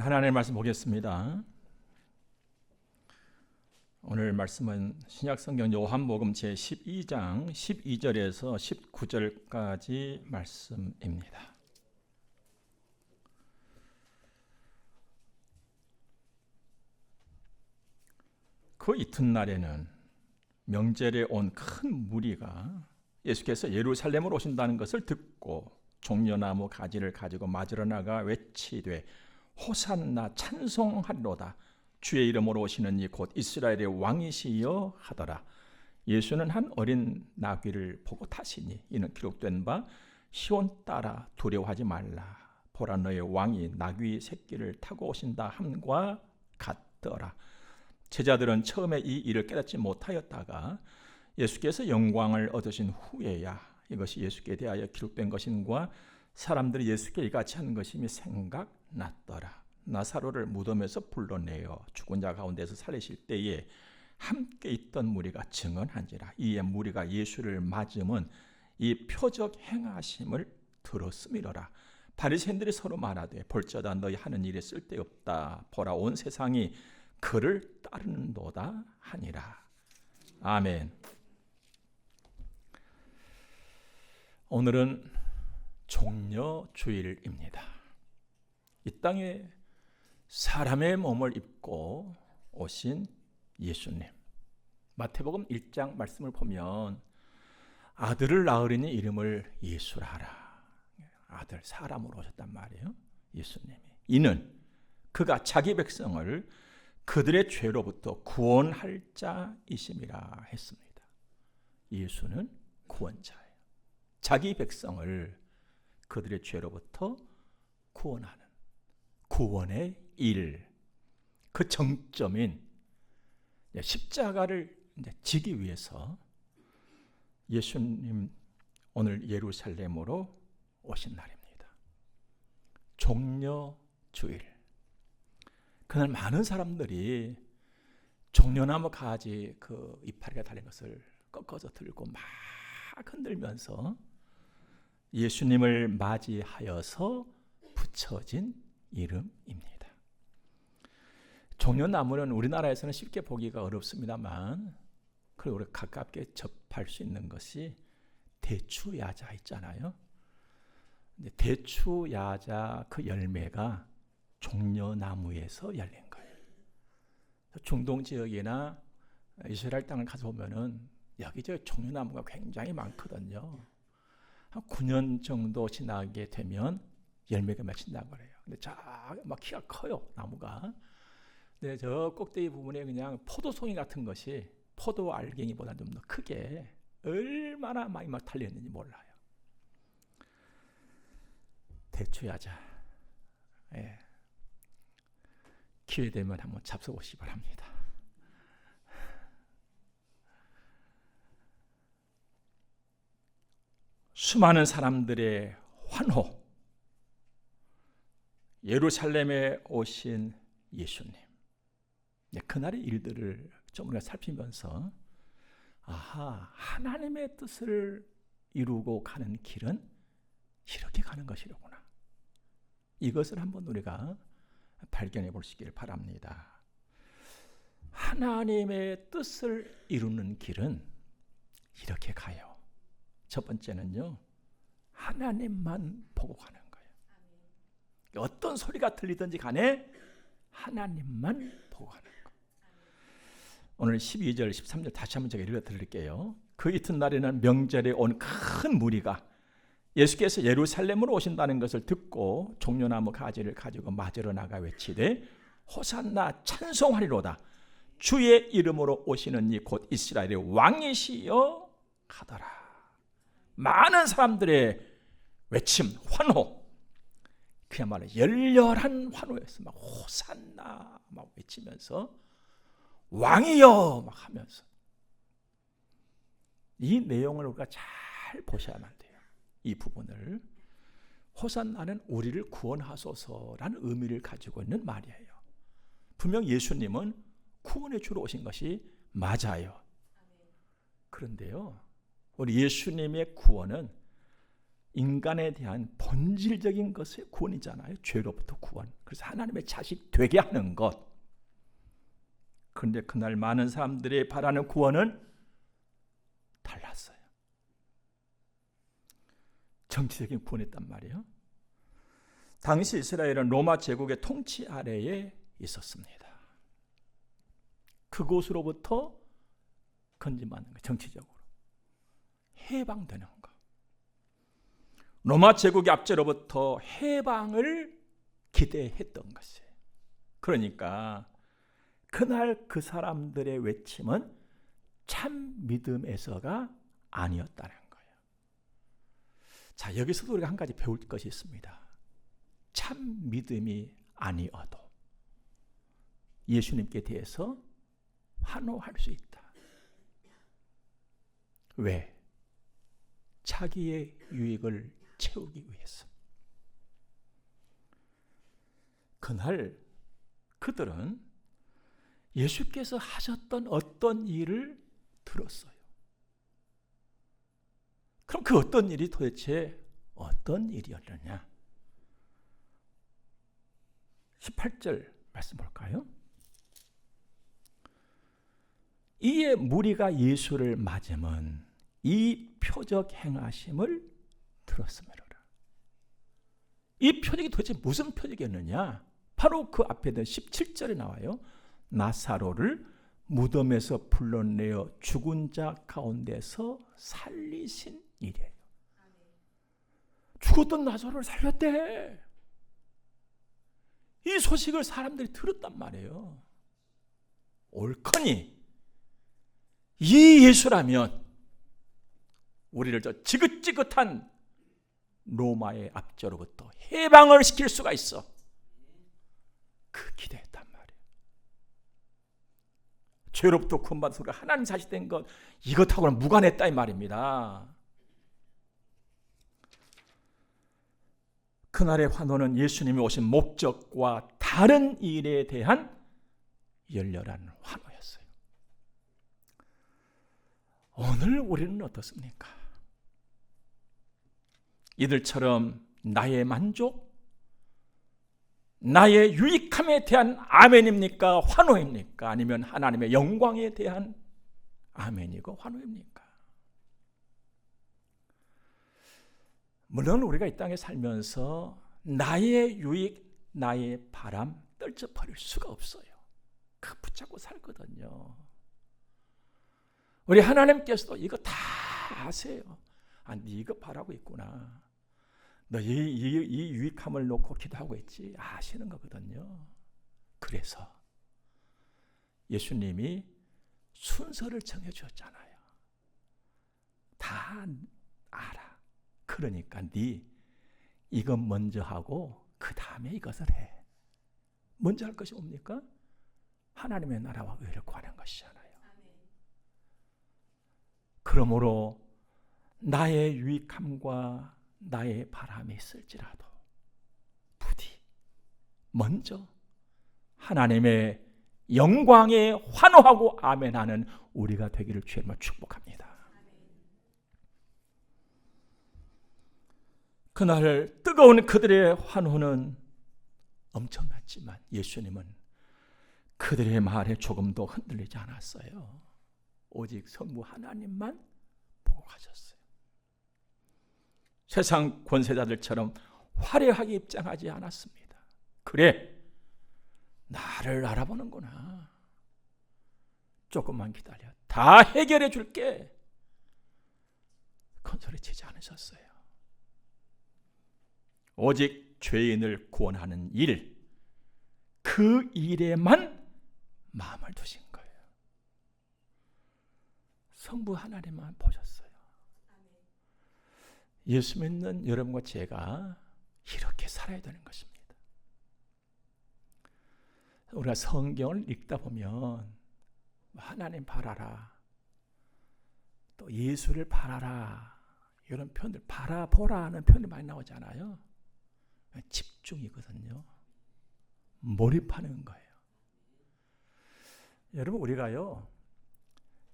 하나님의 말씀 보겠습니다. 오늘 말씀은 신약성경 요한복음 제12장 12절에서 19절까지 말씀입니다. 그 이튿날에는 명절에 온 큰 무리가 예수께서 예루살렘으로 오신다는 것을 듣고 종려나무 가지를 가지고 맞으러 나가 외치되 호산나 찬송하리로다. 주의 이름으로 오시는 이 곧 이스라엘의 왕이시여 하더라. 예수는 한 어린 나귀를 보고 타시니 이는 기록된 바 시온 딸아 두려워하지 말라. 보라 너의 왕이 나귀 새끼를 타고 오신다 함과 같더라. 제자들은 처음에 이 일을 깨닫지 못하였다가 예수께서 영광을 얻으신 후에야 이것이 예수께 대하여 기록된 것인과 사람들이 예수께 이같이 한 것임이 생각났더라. 나사로를 무덤에서 불러내어 죽은 자 가운데서 살리실 때에 함께 있던 무리가 증언한지라. 이에 무리가 예수를 맞음은 이 표적 행하심을 들었음이로라. 바리새인들이 서로 말하되 볼지어다 너희 하는 일에 쓸데없다. 보라 온 세상이 그를 따르는도다 하니라. 아멘. 오늘은 종려주일입니다. 이 땅에 사람의 몸을 입고 오신 예수님. 마태복음 1장 말씀을 보면 아들을 낳으리니 이름을 예수라 하라. 아들 사람으로 오셨단 말이에요. 예수님이. 이는 그가 자기 백성을 그들의 죄로부터 구원할 자이심이라 했습니다. 예수는 구원자예요. 자기 백성을 그들의 죄로부터 구원하는 구원의 일, 그 정점인 십자가를 지기 위해서 예수님 오늘 예루살렘으로 오신 날입니다. 종려주일. 그날 많은 사람들이 종려나무 가지 그 이파리가 달린 것을 꺾어서 들고 막 흔들면서 예수님을 맞이하여서 붙여진 이름입니다. 종려나무는 우리나라에서는 쉽게 보기가 어렵습니다만 그리고 우리가 가깝게 접할 수 있는 것이 대추야자 있잖아요. 대추야자 그 열매가 종려나무에서 열린 거예요. 중동 지역이나 이스라엘 땅을 가서 보면은 여기저기 종려나무가 굉장히 많거든요. 한 9년 정도 지나게 되면 열매가 맺힌다고 그래요. 근데 막 키가 커요, 나무가. 근데 저 꼭대기 부분에 그냥 포도송이 같은 것이 포도 알갱이보다 좀 더 크게 얼마나 많이 막 달렸는지 몰라요. 대추야자. 예. 기회 되면 한번 잡숴보시기 바랍니다. 수많은 사람들의 환호. 예루살렘에 오신 예수님. 그날의 일들을 좀 우리가 살피면서 하나님의 뜻을 이루고 가는 길은 이렇게 가는 것이로구나. 이것을 한번 우리가 발견해 보시길 바랍니다. 하나님의 뜻을 이루는 길은 이렇게 가요. 첫 번째는요, 하나님만 보고 가는 거예요. 어떤 소리가 들리든지 간에 하나님만 보고 가는 거예요. 오늘 12절, 13절 다시 한번 제가 읽어드릴게요. 그 이튿날에는 명절에 온 큰 무리가 예수께서 예루살렘으로 오신다는 것을 듣고 종려나무 가지를 가지고 맞으러 나가 외치되 호산나 찬송하리로다. 주의 이름으로 오시는 이 곧 이스라엘의 왕이시여 하더라. 많은 사람들의 외침, 환호, 그야말로 열렬한 환호였어요. 막 호산나 막 외치면서 왕이여 막 하면서. 이 내용을 우리가 잘 보셔야만 돼요. 이 부분을. 호산나는 우리를 구원하소서라는 의미를 가지고 있는 말이에요. 분명 예수님은 구원의 주로 오신 것이 맞아요. 그런데요, 우리 예수님의 구원은 인간에 대한 본질적인 것의 구원이잖아요. 죄로부터 구원. 그래서 하나님의 자식 되게 하는 것. 그런데 그날 많은 사람들이 바라는 구원은 달랐어요. 정치적인 구원이었단 말이에요. 당시 이스라엘은 로마 제국의 통치 아래에 있었습니다. 그곳으로부터 건짐받는 거, 정치적으로 해방되는 거. 로마 제국의 압제로부터 해방을 기대했던 것이에요. 그러니까 그날 그 사람들의 외침은 참 믿음에서가 아니었다는 거예요. 자, 여기서도 우리가 한 가지 배울 것이 있습니다. 참 믿음이 아니어도 예수님께 대해서 환호할 수 있다. 왜? 자기의 유익을 채우기 위해서. 그날 그들은 예수께서 하셨던 어떤 일을 들었어요. 그럼 그 어떤 일이 도대체 어떤 일이었느냐? 18절 말씀 볼까요? 이에 무리가 예수를 맞으면 이 표적 행하심을 들었으므로라. 이 표적이 도대체 무슨 표적이었느냐? 바로 그 앞에 있는 17절에 나와요. 나사로를 무덤에서 불러내어 죽은 자 가운데서 살리신 일이에요. 죽었던 나사로를 살렸대. 이 소식을 사람들이 들었단 말이에요. 옳거니 이 예수라면 우리를 저 지긋지긋한 로마의 압제로부터 해방을 시킬 수가 있어. 그 기대했단 말이에요. 죄로부터 구원받은 소리가 하나님 자식된 것, 이것하고는 무관했다 이 말입니다. 그날의 환호는 예수님이 오신 목적과 다른 일에 대한 열렬한 환호였어요. 오늘 우리는 어떻습니까? 이들처럼 나의 만족, 나의 유익함에 대한 아멘입니까? 환호입니까? 아니면 하나님의 영광에 대한 아멘이고 환호입니까? 물론 우리가 이 땅에 살면서 나의 유익, 나의 바람 떨쳐버릴 수가 없어요. 그 붙잡고 살거든요. 우리 하나님께서도 이거 다 아세요. 아, 네 이거 바라고 있구나. 너 이 유익함을 놓고 기도하고 있지. 아시는 거거든요. 그래서 예수님이 순서를 정해주었잖아요. 다 알아. 그러니까 네 이것 먼저 하고 그 다음에 이것을 해. 먼저 할 것이 뭡니까? 하나님의 나라와 의를 구하는 것이잖아요. 그러므로 나의 유익함과 나의 바람이 있을지라도 부디 먼저 하나님의 영광에 환호하고 아멘하는 우리가 되기를 주님으로 축복합니다. 그날 뜨거운 그들의 환호는 엄청났지만 예수님은 그들의 말에 조금도 흔들리지 않았어요. 오직 성부 하나님만 보고 가셨어요. 세상 권세자들처럼 화려하게 입장하지 않았습니다. 그래, 나를 알아보는구나. 조금만 기다려. 다 해결해 줄게. 큰 소리 치지 않으셨어요. 오직 죄인을 구원하는 일, 그 일에만 마음을 두신 거예요. 성부 하나님만 보셨어요. 예수 믿는 여러분과 제가 이렇게 살아야 되는 것입니다. 우리가 성경을 읽다 보면 하나님 바라라, 또 예수를 바라라, 이런 표현들, 바라보라 하는 표현이 많이 나오잖아요. 집중이거든요. 몰입하는 거예요. 여러분, 우리가요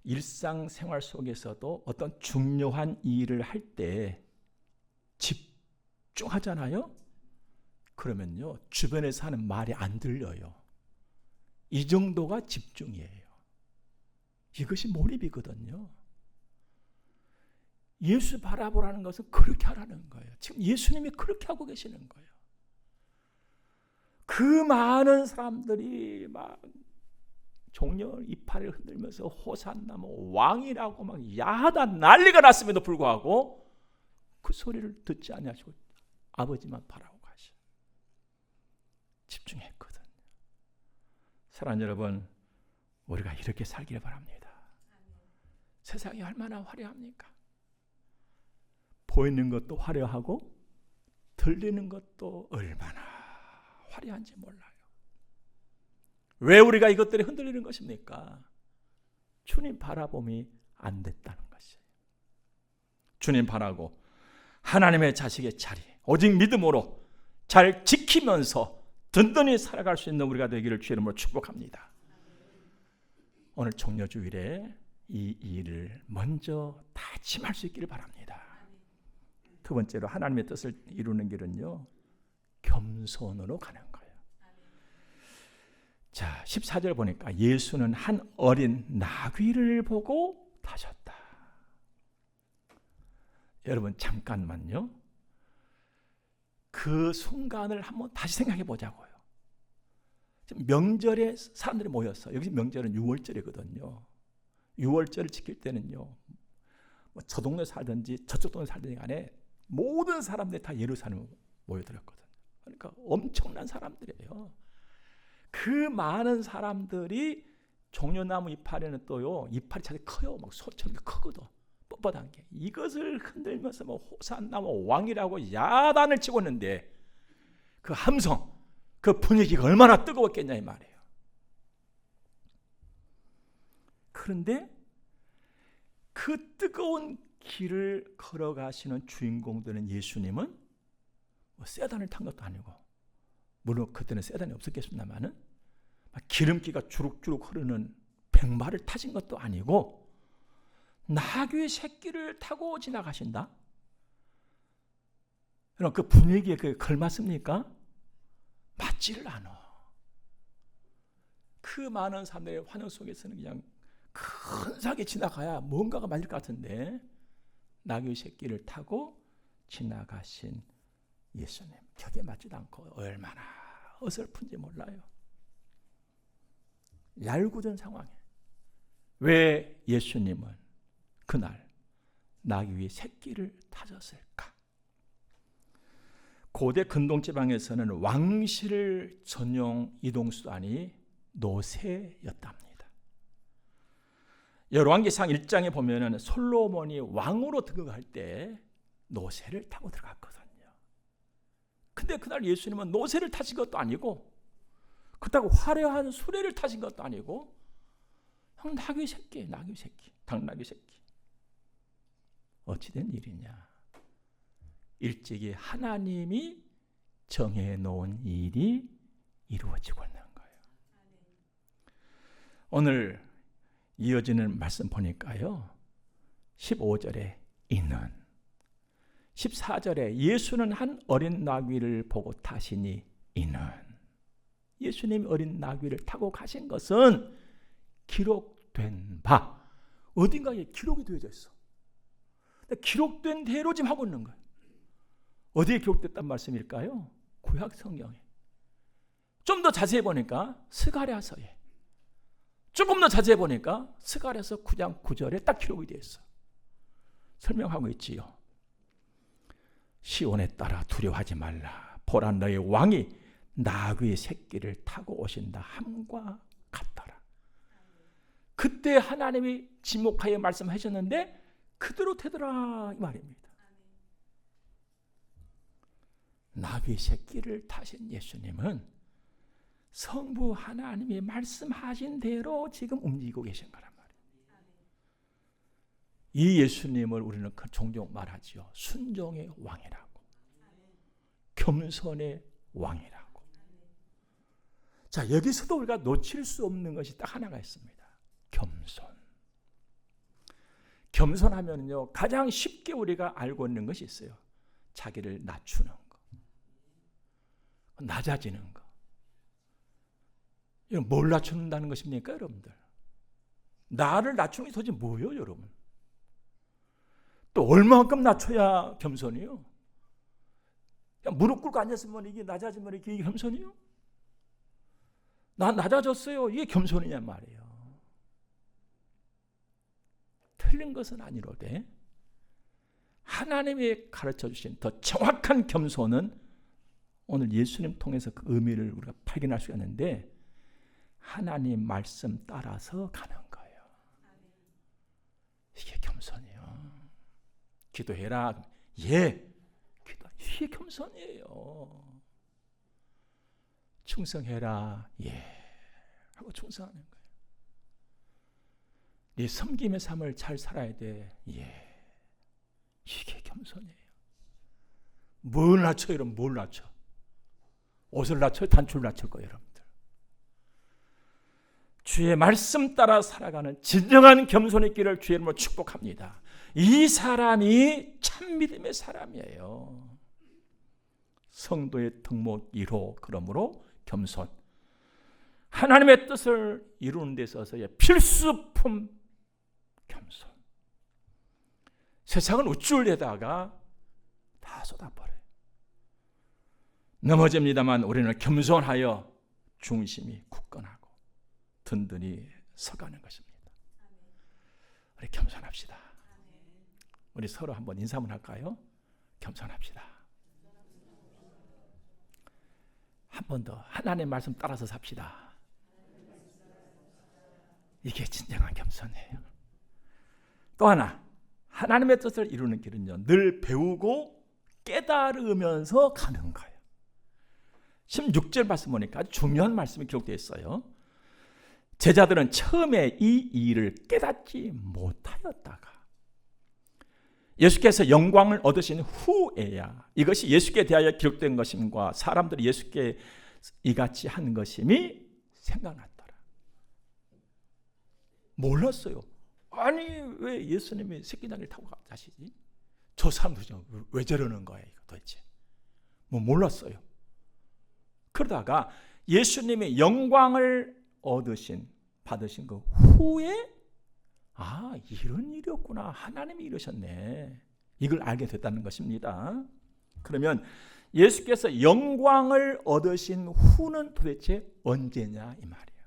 일상생활 속에서도 어떤 중요한 일을 할 때 집중하잖아요. 그러면요 주변에서 하는 말이 안 들려요. 이 정도가 집중이에요. 이것이 몰입이거든요. 예수 바라보라는 것은 그렇게 하라는 거예요. 지금 예수님이 그렇게 하고 계시는 거예요. 그 많은 사람들이 막 종려 이파리를 흔들면서 호산나 뭐 왕이라고 막 야하다 난리가 났음에도 불구하고 그 소리를 듣지 아니하시고 아버지만 바라고 가시. 집중했거든요. 사랑하는 여러분, 우리가 이렇게 살기를 바랍니다. 세상이 얼마나 화려합니까? 보이는 것도 화려하고 들리는 것도 얼마나 화려한지 몰라요. 왜 우리가 이것들이 흔들리는 것입니까? 주님 바라봄이 안 됐다는 것이에요. 주님 바라고 하나님의 자식의 자리, 오직 믿음으로 잘 지키면서 든든히 살아갈 수 있는 우리가 되기를 주의 이름으로 축복합니다. 오늘 종려주일에 이 일을 먼저 다짐할 수 있기를 바랍니다. 두 번째로 하나님의 뜻을 이루는 길은요, 겸손으로 가는 거예요. 자, 14절 보니까 예수는 한 어린 나귀를 보고 타셨다. 여러분 잠깐만요. 그 순간을 한번 다시 생각해 보자고요. 명절에 사람들이 모였어. 여기 명절은 6월절이거든요. 6월절을 지킬 때는요, 저 동네 살든지 저쪽 동네 살든지 간에 모든 사람들이 다 예루살렘에 모여들었거든요. 그러니까 엄청난 사람들이에요. 그 많은 사람들이 종려나무 이파리는 또요, 이파리 자체 커요. 막 소처럼 크거든. 뻣뻣한 게. 이것을 흔들면서 뭐 호산나 뭐 왕이라고 야단을 치고 있는데 그 함성, 그 분위기가 얼마나 뜨거웠겠냐 이 말이에요. 그런데 그 뜨거운 길을 걸어가시는 주인공들은 예수님은 뭐 세단을 탄 것도 아니고, 물론 그때는 세단이 없었겠습니다만은 기름기가 주룩주룩 흐르는 백마를 타신 것도 아니고 나귀 새끼를 타고 지나가신다. 그럼 그 분위기에 그게 걸맞습니까? 맞지를 않아. 그 많은 사람들의 환영 속에서는 그냥 근사하게 지나가야 뭔가가 맞을 것 같은데 나귀 새끼를 타고 지나가신 예수님, 격에 맞지도 않고 얼마나 어설픈지 몰라요. 얄궂은 상황에 왜 예수님은 그날 나귀의 새끼를 타셨을까? 고대 근동지방에서는 왕실 전용 이동수단이 노새였답니다. 열왕기상 1장에 보면은 솔로몬이 왕으로 등극할 때 노새를 타고 들어갔거든요. 근데 그날 예수님은 노새를 타신 것도 아니고 그렇다고 화려한 수레를 타신 것도 아니고 나귀 새끼, 당나귀 새끼. 어찌된 일이냐? 일찍이 하나님이 정해놓은 일이 이루어지고 있는 거예요. 오늘 이어지는 말씀 보니까요, 15절에 이는, 14절에 예수는 한 어린 나귀를 보고 타시니 이는, 예수님이 어린 나귀를 타고 가신 것은 기록된 바, 어딘가에 기록이 되어져 있어. 기록된 대로 지금 하고 있는 거예요. 어디에 기록됐단 말씀일까요? 구약 성경에. 좀 더 자세히 보니까 스가랴서에, 조금 더 자세히 보니까 스가랴서 9장 9절에 딱 기록이 되어 있어. 설명하고 있지요. 시온에 따라 두려워하지 말라. 보라 너의 왕이 나귀의 새끼를 타고 오신다 함과 같더라. 그때 하나님이 지목하여 말씀하셨는데 그대로 되더라 이 말입니다. 나귀 새끼를 타신 예수님은 성부 하나님이 말씀하신 대로 지금 움직이고 계신 거란 말이에요. 이 예수님을 우리는 종종 말하지요. 순종의 왕이라고, 겸손의 왕이라고. 자, 여기서도 우리가 놓칠 수 없는 것이 딱 하나가 있습니다. 겸손. 겸손하면요, 가장 쉽게 우리가 알고 있는 것이 있어요. 자기를 낮추는 거, 낮아지는 거. 이건 뭘 낮춘다는 것입니까, 여러분들? 나를 낮추는 게 도대체 뭐예요, 여러분? 또 얼마만큼 낮춰야 겸손이요? 그냥 무릎 꿇고 앉았으면 이게 낮아지면 이게 겸손이요? 나 낮아졌어요. 이게 겸손이냔 말이에요. 틀린 것은 아니로되 하나님이 가르쳐 주신 더 정확한 겸손은 오늘 예수님 통해서 그 의미를 우리가 발견할 수가 있는데 하나님 말씀 따라서 가는 거예요. 이게 겸손이에요. 기도해라. 예. 이게 겸손이에요. 충성해라. 예. 하고 충성하는 거예요. 네 섬김의 삶을 잘 살아야 돼. 예. 이게 겸손이에요. 뭘 낮춰, 여러분? 뭘 낮춰? 옷을 낮춰? 단추를 낮출 거예요, 여러분들. 주의 말씀 따라 살아가는 진정한 겸손의 길을 주의 이름으로 축복합니다. 이 사람이 참 믿음의 사람이에요. 성도의 덕목 1호, 그러므로 겸손. 하나님의 뜻을 이루는 데 있어서의 필수품 겸손. 세상은 우쭐대다가 다 쏟아버려요. 넘어집니다만 우리는 겸손하여 중심이 굳건하고 든든히 서가는 것입니다. 우리 겸손합시다. 우리 서로 한번 인사 한번 할까요? 겸손합시다. 한 번 더 하나님의 말씀 따라서 삽시다. 이게 진정한 겸손이에요. 또 하나, 하나님의 뜻을 이루는 길은요, 늘 배우고 깨달으면서 가는 거예요. 16절 말씀 보니까 아주 중요한 말씀이 기록되어 있어요. 제자들은 처음에 이 일을 깨닫지 못하였다가 예수께서 영광을 얻으신 후에야 이것이 예수께 대하여 기록된 것임과 사람들이 예수께 이같이 한 것임이 생각났더라. 몰랐어요. 아니 왜 예수님이 새끼나귀를 타고 가시지? 저 사람들 왜 저러는 거예요 도대체? 뭐 몰랐어요. 그러다가 예수님이 영광을 받으신 그 후에 이런 일이었구나. 하나님이 이러셨네. 이걸 알게 됐다는 것입니다. 그러면 예수께서 영광을 얻으신 후는 도대체 언제냐 이 말이에요.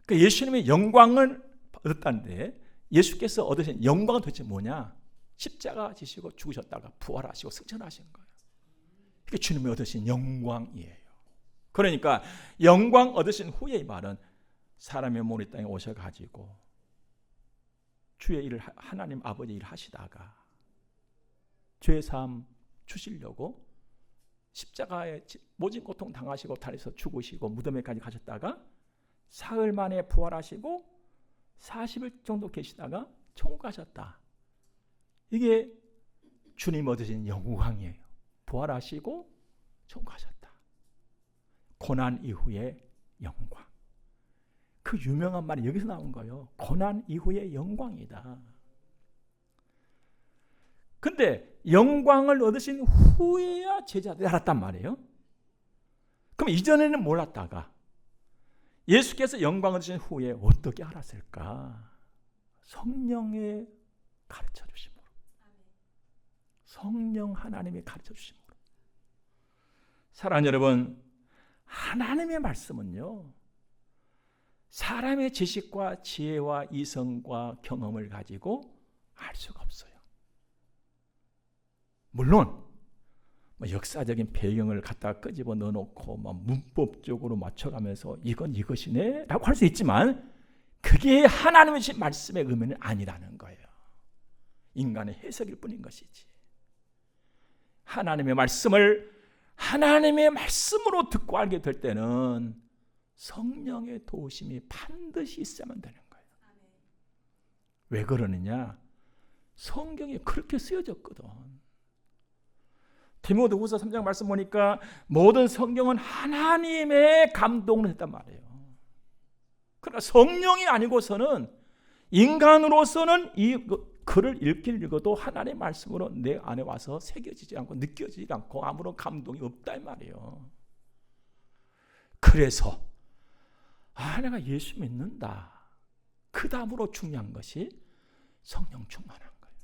그러니까 예수님이 영광을 얻었다는데 예수께서 얻으신 영광은 도대체 뭐냐? 십자가 지시고 죽으셨다가 부활하시고 승천하신 거예요. 그게 주님이 얻으신 영광이에요. 그러니까 영광 얻으신 후에 이 말은 사람의 몸이 땅에 오셔가지고 주의 일을 하나님 아버지 일을 하시다가 죄사함 주시려고 십자가에 모진 고통 당하시고 달에서 죽으시고 무덤에까지 가셨다가 사흘 만에 부활하시고 40일 정도 계시다가 천국 가셨다. 이게 주님 얻으신 영광이에요. 부활하시고 천국 가셨다. 고난 이후의 영광. 그 유명한 말이 여기서 나온 거예요. 고난 이후의 영광이다. 근데 영광을 얻으신 후에야 제자들이 알았단 말이에요. 그럼 이전에는 몰랐다가 예수께서 영광을 얻으신 후에 어떻게 알았을까? 성령의 가르쳐 주심으로. 성령 하나님이 가르쳐 주심으로. 사랑하는 여러분, 하나님의 말씀은요, 사람의 지식과 지혜와 이성과 경험을 가지고 알 수가 없어요. 물론 역사적인 배경을 갖다가 끄집어 넣어놓고 문법적으로 맞춰가면서 이건 이것이네 라고 할 수 있지만 그게 하나님의 말씀의 의미는 아니라는 거예요. 인간의 해석일 뿐인 것이지. 하나님의 말씀을 하나님의 말씀으로 듣고 알게 될 때는 성령의 도우심이 반드시 있어야만 되는 거예요. 왜 그러느냐? 성경이 그렇게 쓰여졌거든. 디모데후서 3장 말씀 보니까 모든 성경은 하나님의 감동을 했단 말이에요. 그러나 성령이 아니고서는 인간으로서는 이 글을 읽긴 읽어도 하나님의 말씀으로 내 안에 와서 새겨지지 않고 느껴지지 않고 아무런 감동이 없다 이 말이에요. 그래서 내가 예수 믿는다. 그 다음으로 중요한 것이 성령 충만한 거예요.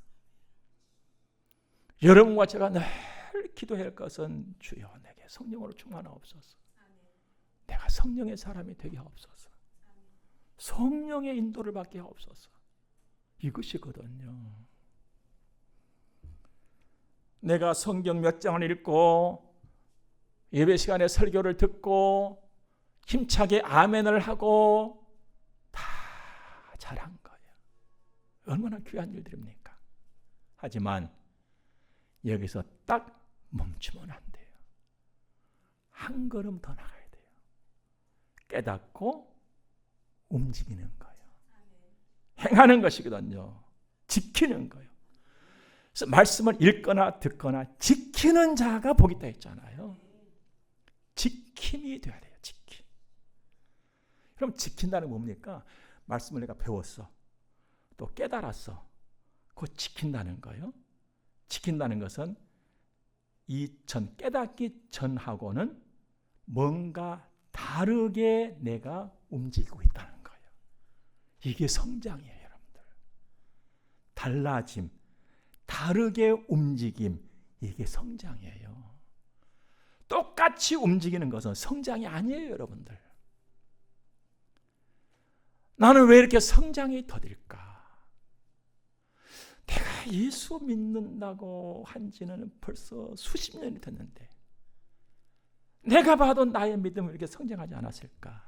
여러분과 제가 늘 기도해야 할 것은 주여 내게 성령으로 충만하옵소서. 내가 성령의 사람이 되게 하옵소서. 성령의 인도를 받게 하옵소서. 이것이거든요. 내가 성경 몇 장을 읽고 예배 시간에 설교를 듣고 힘차게 아멘을 하고 다 잘한 거예요. 얼마나 귀한 일들입니까? 하지만 여기서 딱 멈추면 안 돼요. 한 걸음 더 나가야 돼요. 깨닫고 움직이는 거예요. 행하는 것이거든요. 지키는 거예요. 그래서 말씀을 읽거나 듣거나 지키는 자가 복이 있다 했잖아요. 지킴이 돼야 돼요. 지킴. 그럼 지킨다는 뭡니까? 말씀을 내가 배웠어. 또 깨달았어. 그거 지킨다는 거예요. 지킨다는 것은 이전 깨닫기 전하고는 뭔가 다르게 내가 움직이고 있다는 거예요. 이게 성장이에요, 여러분들. 달라짐, 다르게 움직임, 이게 성장이에요. 똑같이 움직이는 것은 성장이 아니에요, 여러분들. 나는 왜 이렇게 성장이 더딜까? 내가 예수 믿는다고 한 지는 벌써 수십 년이 됐는데 내가 봐도 나의 믿음을 이렇게 성장하지 않았을까?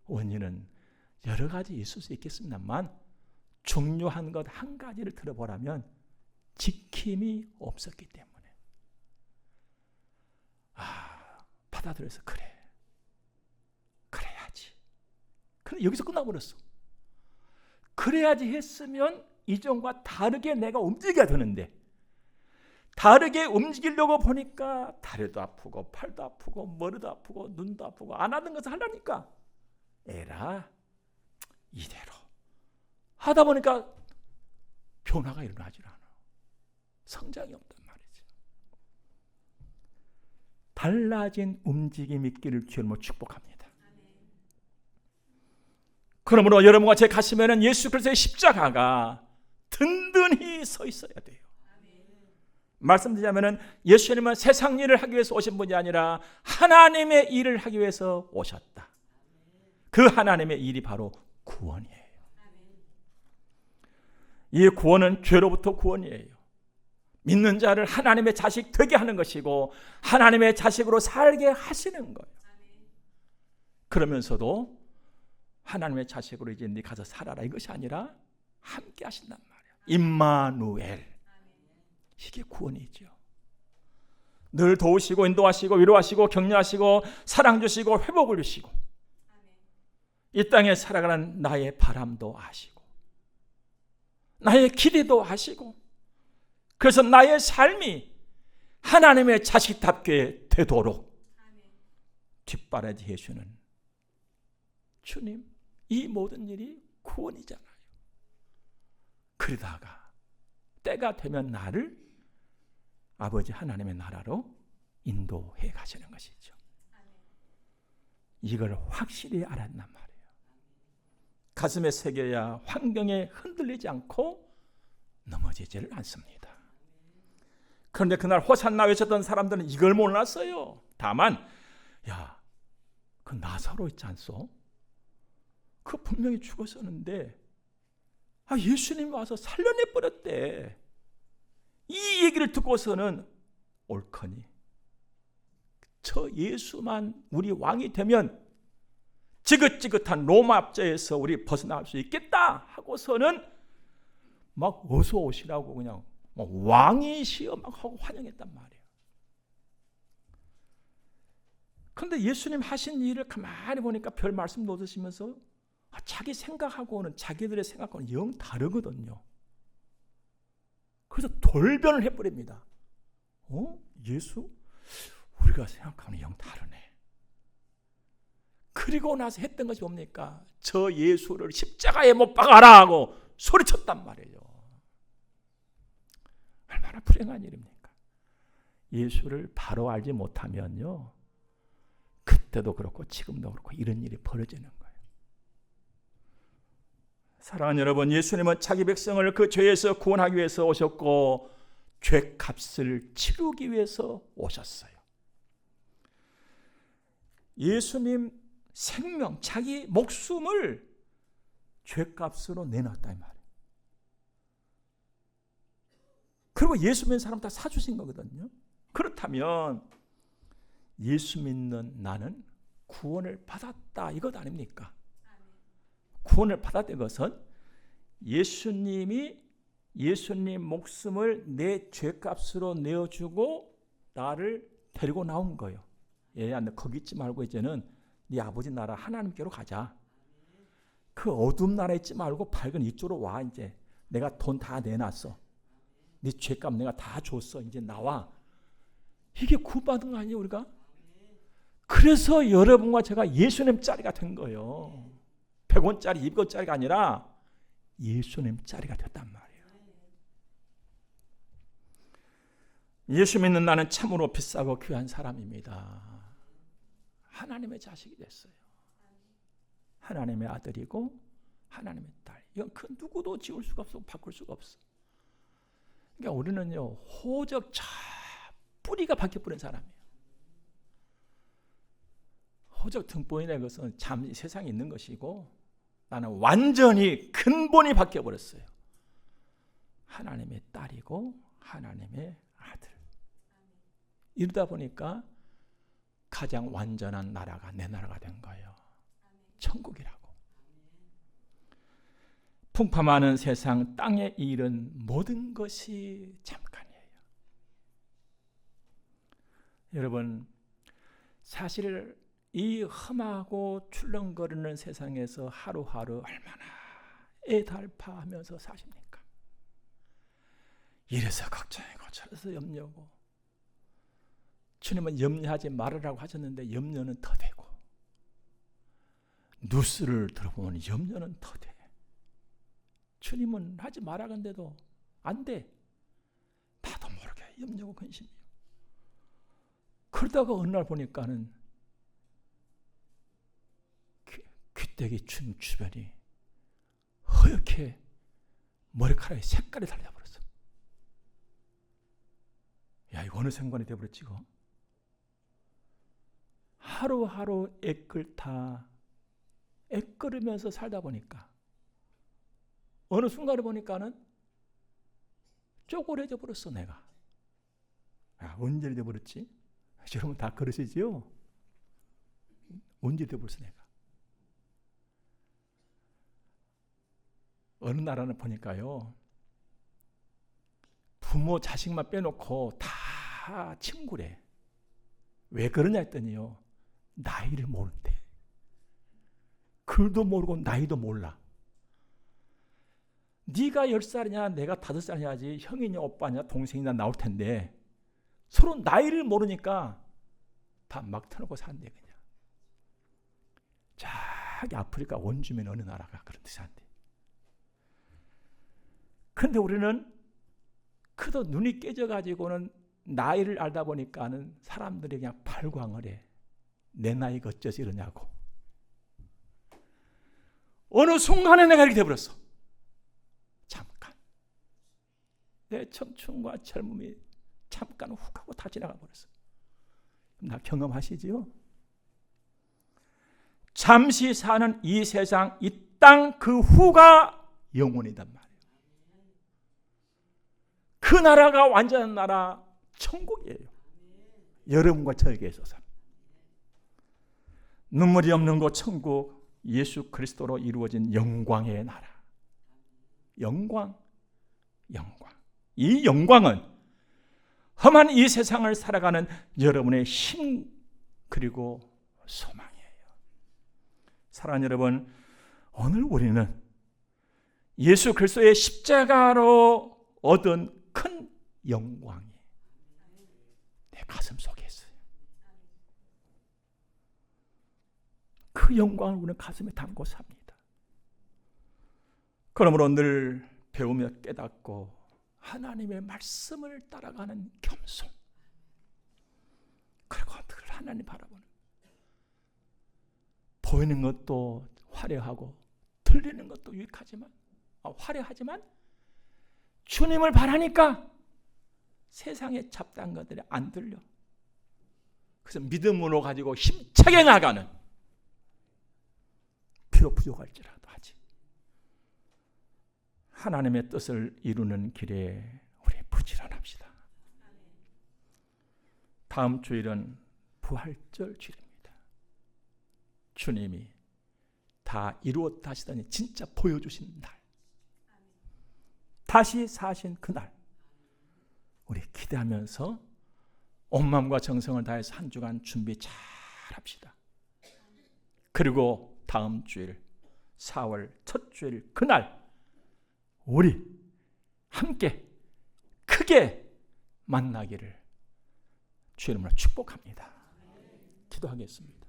원인은 여러 가지 있을 수 있겠습니다만 중요한 것 한 가지를 들어보라면 지킴이 없었기 때문에 받아들여서 그래야지. 그래 여기서 끝나버렸어. 그래야지 했으면 이전과 다르게 내가 움직여야 되는데 다르게 움직이려고 보니까 다리도 아프고 팔도 아프고 머리도 아프고 눈도 아프고 안 하던 것을 하려니까 에라 이대로 하다 보니까 변화가 일어나질 않아. 성장이 없단 말이죠. 달라진 움직임 있기를 주님으로 축복합니다. 그러므로 여러분과 제 가슴에는 예수 그리스도의 십자가가 든든히 서 있어야 돼요. 말씀드리자면 예수님은 세상 일을 하기 위해서 오신 분이 아니라 하나님의 일을 하기 위해서 오셨다. 그 하나님의 일이 바로 구원이에요. 이 구원은 죄로부터 구원이에요. 믿는 자를 하나님의 자식 되게 하는 것이고 하나님의 자식으로 살게 하시는 거예요. 그러면서도 하나님의 자식으로 이제 네 가서 살아라 이것이 아니라 함께 하신단 말이에요. 임마누엘. 이게 구원이죠. 늘 도우시고 인도하시고 위로하시고 격려하시고 사랑 주시고 회복을 주시고 이 땅에 살아가는 나의 바람도 아시고 나의 기대도 아시고 그래서 나의 삶이 하나님의 자식답게 되도록 뒷바라지 해주는 주님, 이 모든 일이 구원이잖아요. 그러다가 때가 되면 나를 아버지 하나님의 나라로 인도해 가시는 것이죠. 이걸 확실히 알았단 말이에요. 가슴에 새겨야 환경에 흔들리지 않고 넘어지지를 않습니다. 그런데 그날 호산나 외쳤던 사람들은 이걸 몰랐어요. 다만 그 나사로 있지 않소? 그 분명히 죽었었는데 예수님이 와서 살려내버렸대. 이 얘기를 듣고서는 옳거니 저 예수만 우리 왕이 되면 지긋지긋한 로마 압제에서 우리 벗어날 수 있겠다 하고서는 막 어서 오시라고 그냥 왕이시여 막 하고 환영했단 말이에요. 그런데 예수님 하신 일을 가만히 보니까 별 말씀도 없으시면서 자기 생각하고는 자기들의 생각과는 영 다르거든요. 그래서 돌변을 해버립니다. 예수? 우리가 생각하는 영 다르네. 그리고 나서 했던 것이 뭡니까? 저 예수를 십자가에 못 박아라 하고 소리쳤단 말이에요. 얼마나 불행한 일입니까? 예수를 바로 알지 못하면요, 그때도 그렇고 지금도 그렇고 이런 일이 벌어지는 거예요. 사랑하는 여러분, 예수님은 자기 백성을 그 죄에서 구원하기 위해서 오셨고 죄값을 치르기 위해서 오셨어요. 예수님 생명, 자기 목숨을 죄값으로 내놨다 이 말이에요. 그리고 예수 믿는 사람 다 사주신 거거든요. 그렇다면 예수 믿는 나는 구원을 받았다 이것 아닙니까? 구원을 받았다는 것은 예수님이 예수님 목숨을 내 죄값으로 내어주고 나를 데리고 나온 거예요. 얘야, 너 거기 있지 말고 이제는 네 아버지 나라 하나님께로 가자. 그 어두운 나라에 있지 말고 밝은 이쪽으로 와. 이제 내가 돈 다 내놨어. 네 죄값 내가 다 줬어. 이제 나와. 이게 구원받은 거 아니에요, 우리가? 그래서 여러분과 제가 예수님 짜리가 된 거예요. 100원짜리, 200원짜리가 아니라 예수님 짜리가 됐단 말이에요. 예수 믿는 나는 참으로 비싸고 귀한 사람입니다. 하나님의 자식이 됐어요. 하나님의 아들이고 하나님의 딸. 이건 그 누구도 지울 수가 없어, 바꿀 수가 없어. 그러니까 우리는요, 호적 저 뿌리가 바뀌어버린 사람이에요. 호적 등본이라는 것은 잠시 세상에 있는 것이고 나는 완전히 근본이 바뀌어버렸어요. 하나님의 딸이고 하나님의 아들. 이러다 보니까 가장 완전한 나라가 내 나라가 된 거예요. 천국이라고. 풍파많은 세상 땅에 일은 모든 것이 잠깐이에요. 여러분, 사실 이 험하고 출렁거리는 세상에서 하루하루 얼마나 애달파하면서 사십니까? 이래서 걱정이고 저래서 염려고. 주님은 염려하지 말으라고 하셨는데 염려는 더 되고, 뉴스를 들어보면 염려는 더 돼. 주님은 하지 말라는데도 안 돼. 나도 모르게 염려고 근심이요. 그러다가 어느 날 보니까는 귀때기 춤 주변이 허옇게 머리카락의 색깔이 달라버렸어. 야, 이거 어느 생관이 되어버렸지 이거. 하루하루 애끓으면서 살다 보니까 어느 순간에 보니까는 쪼그려져 버렸어 내가. 야, 언제 돼버렸지? 여러분 다 그러시지요? 언제 돼버렸어 내가. 어느 나라는 보니까요, 부모 자식만 빼놓고 다 친구래. 왜 그러냐 했더니요, 나이를 모른대. 글도 모르고 나이도 몰라. 네가 10살이냐 내가 5살이냐지 형이냐 오빠냐 동생이냐 나올 텐데 서로 나이를 모르니까 다 막 터놓고 산대. 그냥 저기 아프리카 원주민 어느 나라가 그런 데 산대. 그런데 우리는 그도 눈이 깨져가지고는 나이를 알다 보니까는 사람들이 그냥 발광을 해. 내 나이가 어째서 이러냐고. 어느 순간에 내가 이렇게 돼버렸어. 잠깐. 내 청춘과 젊음이 잠깐 훅 하고 다 지나가 버렸어. 나 경험하시지요? 잠시 사는 이 세상, 이 땅 그 후가 영원이단 말이에요. 그 나라가 완전한 나라, 천국이에요. 여러분과 저에게 있어서. 눈물이 없는 곳 천국, 예수 그리스도로 이루어진 영광의 나라. 영광. 이 영광은 험한 이 세상을 살아가는 여러분의 힘 그리고 소망이에요. 사랑하는 여러분, 오늘 우리는 예수 그리스도의 십자가로 얻은 큰 영광이 내 가슴 속에 있어요. 그 영광을 우리는 가슴에 담고 삽니다. 그러므로 늘 배우며 깨닫고 하나님의 말씀을 따라가는 겸손. 그리고 늘 하나님 바라보는. 보이는 것도 화려하고 들리는 것도 유익하지만 화려하지만 주님을 바라니까 세상의 잡다한 것들이 안 들려. 그래서 믿음으로 가지고 힘차게 나가는, 비록 부족할지라도 하지. 하나님의 뜻을 이루는 길에 우리 부지런합시다. 다음 주일은 부활절 주일입니다. 주님이 다 이루었다 하시더니 진짜 보여주신 날, 다시 사신 그날, 우리 기대하면서 온 마음과 정성을 다해서 한 주간 준비 잘 합시다. 그리고 다음 주일 4월 첫 주일 그날 우리 함께 크게 만나기를 주의 이름으로 축복합니다. 기도하겠습니다.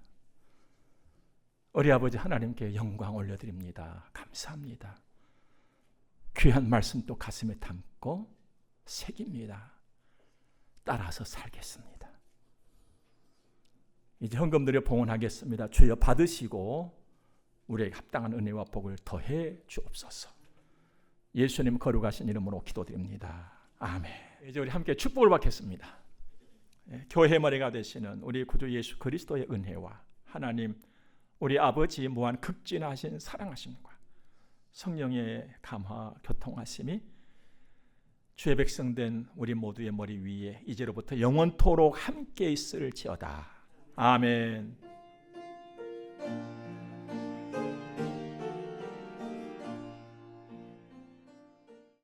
우리 아버지 하나님께 영광 올려드립니다. 감사합니다. 귀한 말씀 또 가슴에 담고 새깁니다. 따라서 살겠습니다. 이제 헌금 드려 봉헌하겠습니다. 주여 받으시고 우리에게 합당한 은혜와 복을 더해 주옵소서. 예수님 거룩하신 이름으로 기도드립니다. 아멘. 이제 우리 함께 축복을 받겠습니다. 교회 머리가 되시는 우리 구주 예수 그리스도의 은혜와 하나님 우리 아버지 무한 극진하신 사랑하심과 성령의 감화 교통하심이 주의 백성된 우리 모두의 머리 위에 이제로부터 영원토록 함께 있을지어다. 아멘.